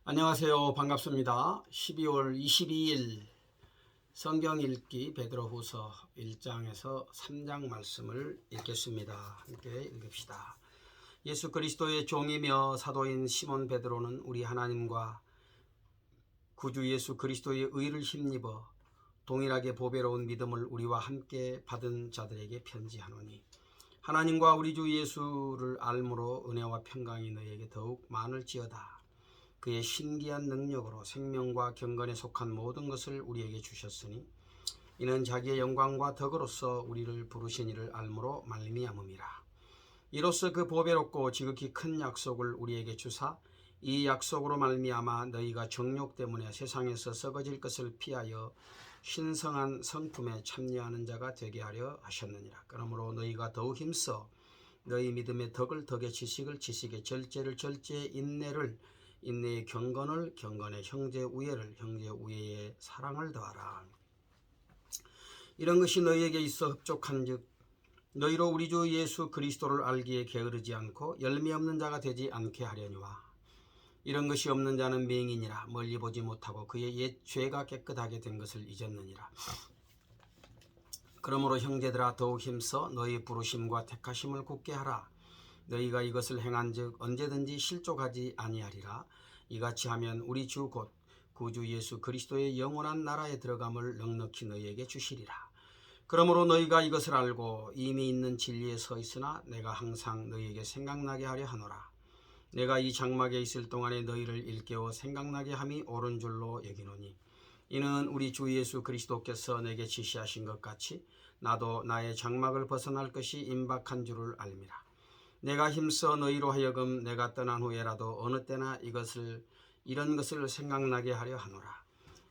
안녕하세요. 반갑습니다. 12월 22일 성경 읽기 베드로후서 1장에서 3장 말씀을 읽겠습니다. 함께 읽읍시다. 예수 그리스도의 종이며 사도인 시몬 베드로는 우리 하나님과 구주 예수 그리스도의 의를 힘입어 동일하게 보배로운 믿음을 우리와 함께 받은 자들에게 편지하노니, 하나님과 우리 주 예수를 알므로 은혜와 평강이 너희에게 더욱 많을지어다. 그의 신기한 능력으로 생명과 경건에 속한 모든 것을 우리에게 주셨으니 이는 자기의 영광과 덕으로서 우리를 부르신 이를 알므로 말미암음이라. 이로써 그 보배롭고 지극히 큰 약속을 우리에게 주사 이 약속으로 말미암아 너희가 정욕 때문에 세상에서 썩어질 것을 피하여 신성한 성품에 참여하는 자가 되게 하려 하셨느니라. 그러므로 너희가 더욱 힘써 너희 믿음의 덕을 덕에, 지식을 지식에, 절제를 절제에, 인내를 인내의, 경건을 경건에, 형제 우애를 형제 우애에, 사랑을 더하라. 이런 것이 너희에게 있어 흡족한즉 너희로 우리 주 예수 그리스도를 알기에 게으르지 않고 열매 없는 자가 되지 않게 하려니와. 이런 것이 없는 자는 맹인이라 멀리 보지 못하고 그의 옛 죄가 깨끗하게 된 것을 잊었느니라. 그러므로 형제들아, 더욱 힘써 너희 부르심과 택하심을 굳게 하라. 너희가 이것을 행한즉 언제든지 실족하지 아니하리라. 이같이 하면 우리 주 곧 구주 예수 그리스도의 영원한 나라에 들어감을 넉넉히 너희에게 주시리라. 그러므로 너희가 이것을 알고 이미 있는 진리에 서 있으나 내가 항상 너희에게 생각나게 하려 하노라. 내가 이 장막에 있을 동안에 너희를 일깨워 생각나게 함이 옳은 줄로 여기노니, 이는 우리 주 예수 그리스도께서 내게 지시하신 것 같이 나도 나의 장막을 벗어날 것이 임박한 줄을 알미라. 내가 힘써 너희로 하여금 내가 떠난 후에라도 어느 때나 이런 것을 생각나게 하려 하노라.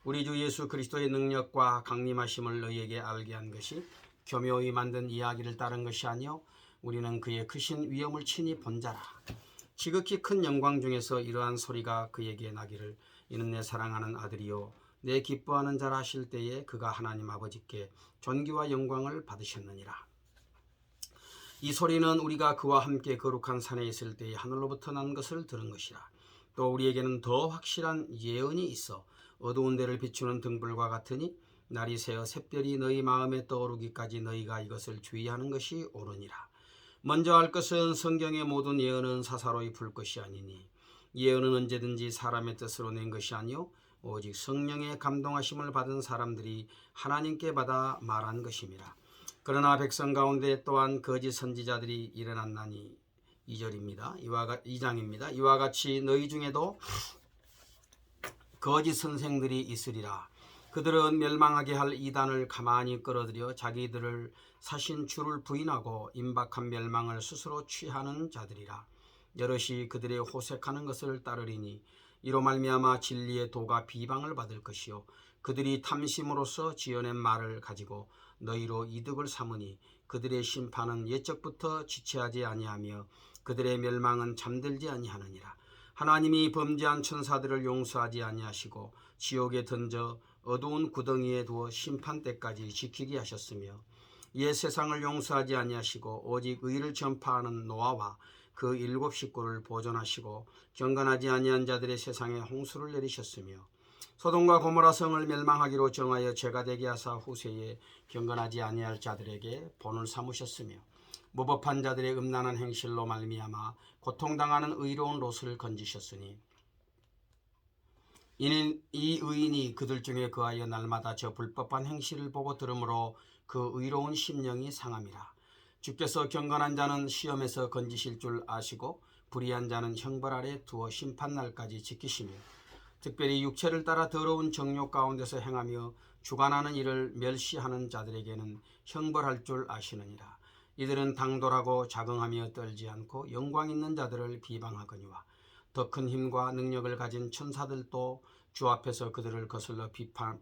우리 주 예수 그리스도의 능력과 강림하심을 너희에게 알게 한 것이 교묘히 만든 이야기를 따른 것이 아니요 우리는 그의 크신 위엄을 친히 본 자라. 지극히 큰 영광 중에서 이러한 소리가 그에게 나기를, 이는 내 사랑하는 아들이요 내 기뻐하는 자라 하실 때에 그가 하나님 아버지께 존귀와 영광을 받으셨느니라. 이 소리는 우리가 그와 함께 거룩한 산에 있을 때에 하늘로부터 난 것을 들은 것이라. 또 우리에게는 더 확실한 예언이 있어 어두운 데를 비추는 등불과 같으니 날이 새어 샛별이 너희 마음에 떠오르기까지 너희가 이것을 주의하는 것이 옳으니라. 먼저 알 것은 성경의 모든 예언은 사사로이 풀 것이 아니니, 예언은 언제든지 사람의 뜻으로 낸 것이 아니요 오직 성령의 감동하심을 받은 사람들이 하나님께 받아 말한 것임이라. 그러나 백성 가운데 또한 거짓 선지자들이 일어났나니, 2절입니다. 2장입니다. 이와 같이 너희 중에도 거짓 선생들이 있으리라. 그들은 멸망하게 할 이단을 가만히 끌어들여 자기들을 사신 주를 부인하고 임박한 멸망을 스스로 취하는 자들이라. 여럿이 그들의 호색하는 것을 따르리니 이로 말미암아 진리의 도가 비방을 받을 것이요 그들이 탐심으로써 지어낸 말을 가지고 너희로 이득을 삼으니 그들의 심판은 옛적부터 지체하지 아니하며 그들의 멸망은 잠들지 아니하느니라. 하나님이 범죄한 천사들을 용서하지 아니하시고 지옥에 던져 어두운 구덩이에 두어 심판 때까지 지키게 하셨으며, 옛 세상을 용서하지 아니하시고 오직 의를 전파하는 노아와 그 7 식구를 보존하시고 경건하지 아니한 자들의 세상에 홍수를 내리셨으며, 소돔과 고모라 성을 멸망하기로 정하여 죄가 되게 하사 후세에 경건하지 아니할 자들에게 본을 삼으셨으며, 무법한 자들의 음란한 행실로 말미암아 고통당하는 의로운 롯을 건지셨으니, 이는 이 의인이 그들 중에 거하여 날마다 저 불법한 행실을 보고 들으므로 그 의로운 심령이 상함이라. 주께서 경건한 자는 시험에서 건지실 줄 아시고 불의한 자는 형벌 아래 두어 심판날까지 지키시며, 특별히 육체를 따라 더러운 정욕 가운데서 행하며 주관하는 일을 멸시하는 자들에게는 형벌할 줄 아시느니라. 이들은 당돌하고 자긍하며 떨지 않고 영광 있는 자들을 비방하거니와 더 큰 힘과 능력을 가진 천사들도 주 앞에서 그들을 거슬러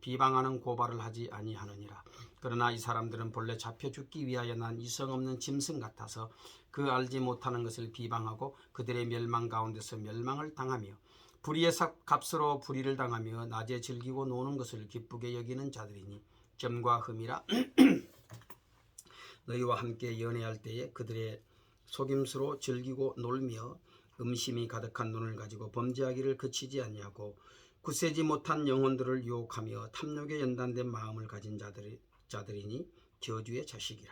비방하는 고발을 하지 아니하느니라. 그러나 이 사람들은 본래 잡혀 죽기 위하여 난 이성 없는 짐승 같아서 그 알지 못하는 것을 비방하고 그들의 멸망 가운데서 멸망을 당하며 불의의 값으로 불의를 당하며 낮에 즐기고 노는 것을 기쁘게 여기는 자들이니, 점과 흠이라. 너희와 함께 연애할 때에 그들의 속임수로 즐기고 놀며 음심이 가득한 눈을 가지고 범죄하기를 그치지 아니하고 굳세지 못한 영혼들을 유혹하며 탐욕에 연단된 마음을 가진 자들이니 저주의 자식이라.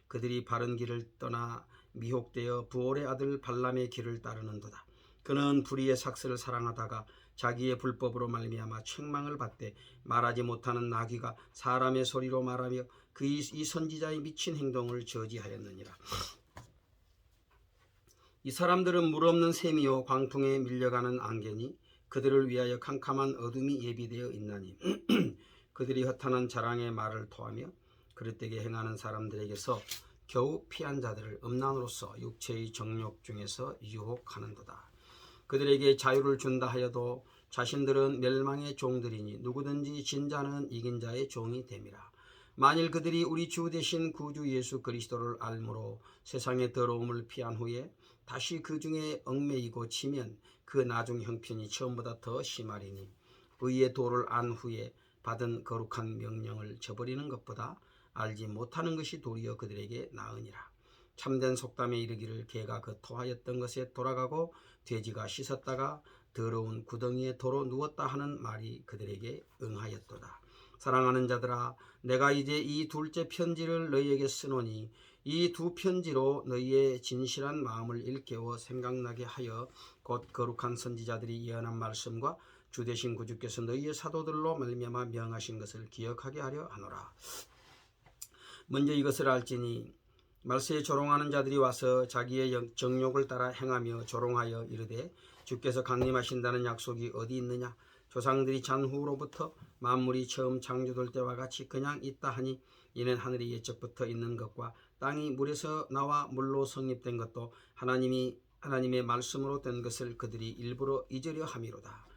그들이 바른 길을 떠나 미혹되어 부올의 아들 발람의 길을 따르는도다. 그는 불의의 삭스를 사랑하다가 자기의 불법으로 말미암아 책망을 받되 말하지 못하는 나귀가 사람의 소리로 말하며 이 선지자의 미친 행동을 저지하였느니라. 이 사람들은 물 없는 샘이요 광풍에 밀려가는 안개니 그들을 위하여 캄캄한 어둠이 예비되어 있나니 그들이 허탄한 자랑의 말을 토하며 그릇되게 행하는 사람들에게서 겨우 피한 자들을 음란으로서 육체의 정욕 중에서 유혹하는도다. 그들에게 자유를 준다 하여도 자신들은 멸망의 종들이니 누구든지 진 자는 이긴 자의 종이 됨이라. 만일 그들이 우리 주 되신 구주 예수 그리스도를 알므로 세상의 더러움을 피한 후에 다시 그 중에 얽매이고 치면 그 나중 형편이 처음보다 더 심하리니 의의 도를 안 후에 받은 거룩한 명령을 저버리는 것보다 알지 못하는 것이 도리어 그들에게 나으니라. 참된 속담에 이르기를 개가 그 토하였던 것에 돌아가고 돼지가 씻었다가 더러운 구덩이에 도로 누웠다 하는 말이 그들에게 응하였도다. 사랑하는 자들아, 내가 이제 이 둘째 편지를 너희에게 쓰노니 이 두 편지로 너희의 진실한 마음을 일깨워 생각나게 하여 곧 거룩한 선지자들이 예언한 말씀과 주 되신 구주께서 너희의 사도들로 말미암아 명하신 것을 기억하게 하려 하노라. 먼저 이것을 알지니 말세에 조롱하는 자들이 와서 자기의 정욕을 따라 행하며 조롱하여 이르되 주께서 강림하신다는 약속이 어디 있느냐? 조상들이 잔후로부터 만물이 처음 창조될 때와 같이 그냥 있다 하니 이는 하늘이 예적부터 있는 것과 땅이 물에서 나와 물로 성립된 것도 하나님의 말씀으로 된 것을 그들이 일부러 잊으려 함이로다.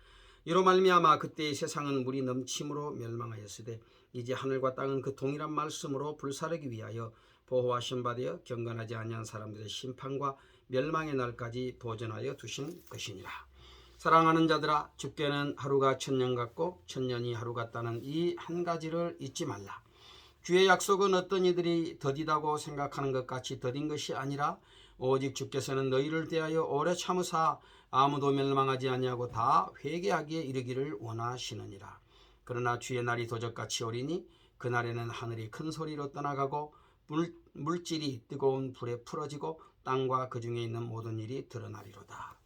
이로 말미암아 그때의 세상은 물이 넘침으로 멸망하였으되 이제 하늘과 땅은 그 동일한 말씀으로 불사르기 위하여 보호하신 바 되어 경건하지 아니한 사람들의 심판과 멸망의 날까지 보존하여 두신 것이니라. 사랑하는 자들아, 주께는 하루가 천년 같고 천년이 하루 같다는 이 한 가지를 잊지 말라. 주의 약속은 어떤 이들이 더디다고 생각하는 것 같이 더딘 것이 아니라 오직 주께서는 너희를 대하여 오래 참으사 아무도 멸망하지 아니하고 다 회개하기에 이르기를 원하시느니라. 그러나 주의 날이 도적같이 오리니 그날에는 하늘이 큰 소리로 떠나가고 물질이 뜨거운 불에 풀어지고 땅과 그 중에 있는 모든 일이 드러나리로다.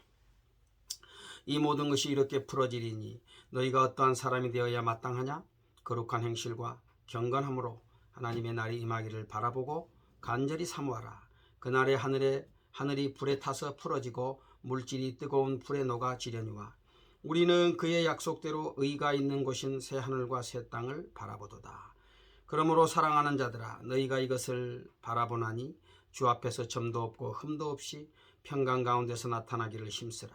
이 모든 것이 이렇게 풀어지리니 너희가 어떠한 사람이 되어야 마땅하냐? 거룩한 행실과 경건함으로 하나님의 날이 임하기를 바라보고 간절히 사모하라. 그날에 하늘이 불에 타서 풀어지고 물질이 뜨거운 불에 녹아지려니와 우리는 그의 약속대로 의가 있는 곳인 새 하늘과 새 땅을 바라보도다. 그러므로 사랑하는 자들아, 너희가 이것을 바라보나니 주 앞에서 점도 없고 흠도 없이 평강 가운데서 나타나기를 힘쓰라.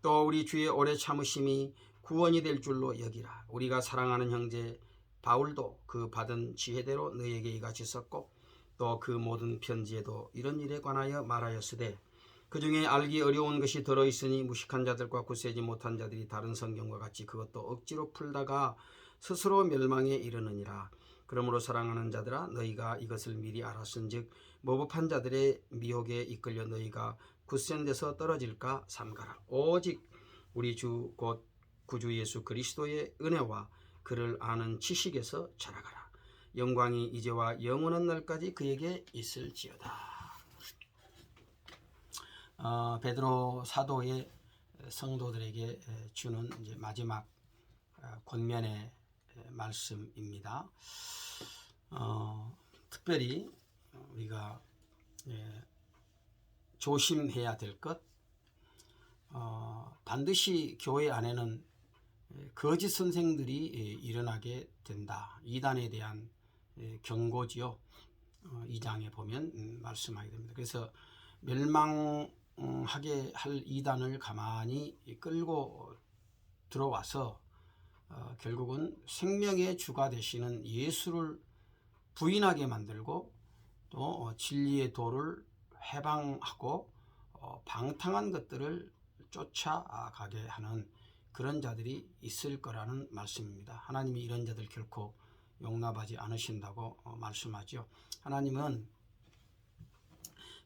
또 우리 주의 오래 참으심이 구원이 될 줄로 여기라. 우리가 사랑하는 형제 바울도 그 받은 지혜대로 너희에게 이같이 썼고 또 그 모든 편지에도 이런 일에 관하여 말하였으되 그 중에 알기 어려운 것이 들어있으니 무식한 자들과 굳세지 못한 자들이 다른 성경과 같이 그것도 억지로 풀다가 스스로 멸망에 이르느니라. 그러므로 사랑하는 자들아, 너희가 이것을 미리 알았은즉 모법한 자들의 미혹에 이끌려 너희가 굳센 데서 떨어질까 삼가라. 오직 우리 주 곧 구주 예수 그리스도의 은혜와 그를 아는 지식에서 자라가라. 영광이 이제와 영원한 날까지 그에게 있을지어다. 베드로 사도의 성도들에게 주는 이제 마지막 권면의 말씀입니다. 특별히 우리가 조심해야 될 것, 반드시 교회 안에는 거짓 선생들이 일어나게 된다. 이단에 대한 경고지요. 2장에 보면 말씀하게 됩니다. 그래서 멸망하게 할 이단을 가만히 끌고 들어와서 결국은 생명의 주가 되시는 예수를 부인하게 만들고 또 진리의 도를 해방하고 방탕한 것들을 쫓아가게 하는 그런 자들이 있을 거라는 말씀입니다. 하나님이 이런 자들 결코 용납하지 않으신다고 말씀하죠. 하나님은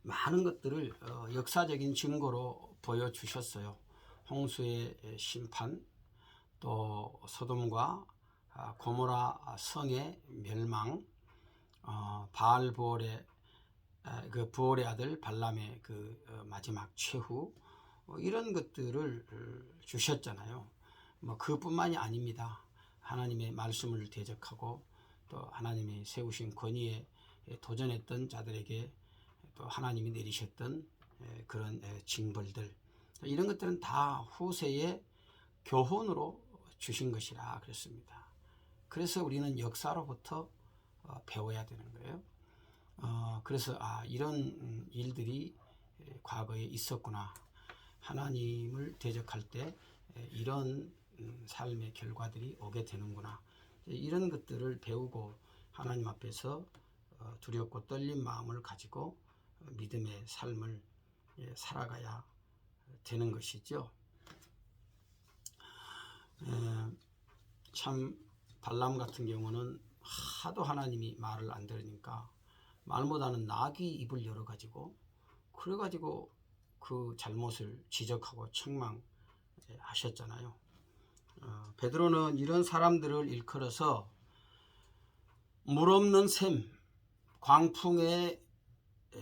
많은 것들을 역사적인 증거로 보여주셨어요. 홍수의 심판, 또 소돔과 고모라 성의 멸망, 바알보올의 그 부올의 아들 발람의 그 마지막 최후, 이런 것들을 주셨잖아요. 뭐 그뿐만이 아닙니다. 하나님의 말씀을 대적하고 또 하나님이 세우신 권위에 도전했던 자들에게 또 하나님이 내리셨던 그런 징벌들, 이런 것들은 다 후세의 교훈으로 주신 것이라 그랬습니다. 그래서 우리는 역사로부터 배워야 되는 거예요. 그래서 이런 일들이 과거에 있었구나. 하나님을 대적할 때 이런 삶의 결과들이 오게 되는구나. 이런 것들을 배우고 하나님 앞에서 두렵고 떨린 마음을 가지고 믿음의 삶을 살아가야 되는 것이죠. 참 발람 같은 경우는 하도 하나님이 말을 안 들으니까 말 못하는 나귀 입을 열어가지고 그래가지고 그 잘못을 지적하고 책망하셨잖아요. 베드로는 이런 사람들을 일컬어서 물 없는 샘, 광풍에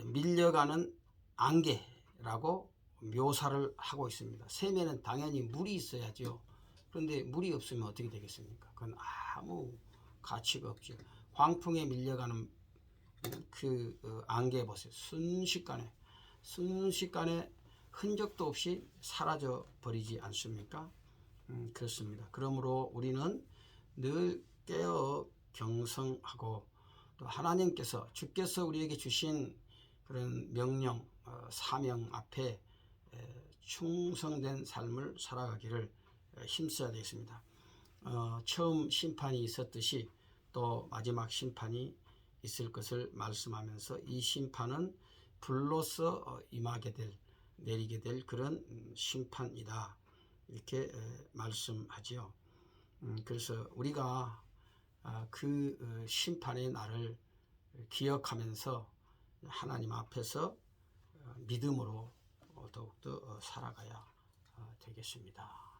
밀려가는 안개라고 묘사를 하고 있습니다. 샘에는 당연히 물이 있어야죠. 그런데 물이 없으면 어떻게 되겠습니까? 그건 아무 가치가 없죠. 광풍에 밀려가는 그 안개 보세요. 순식간에 흔적도 없이 사라져 버리지 않습니까? 그렇습니다. 그러므로 우리는 늘 깨어 경성하고 또 하나님께서 주께서 우리에게 주신 그런 명령, 사명 앞에 충성된 삶을 살아가기를 힘써야 되겠습니다. 처음 심판이 있었듯이 또 마지막 심판이 있을 것을 말씀하면서 이 심판은 불로서 내리게 될 그런 심판이다, 이렇게 말씀하지요. 그래서 우리가 그 심판의 날을 기억하면서 하나님 앞에서 믿음으로 더욱더 살아가야 되겠습니다.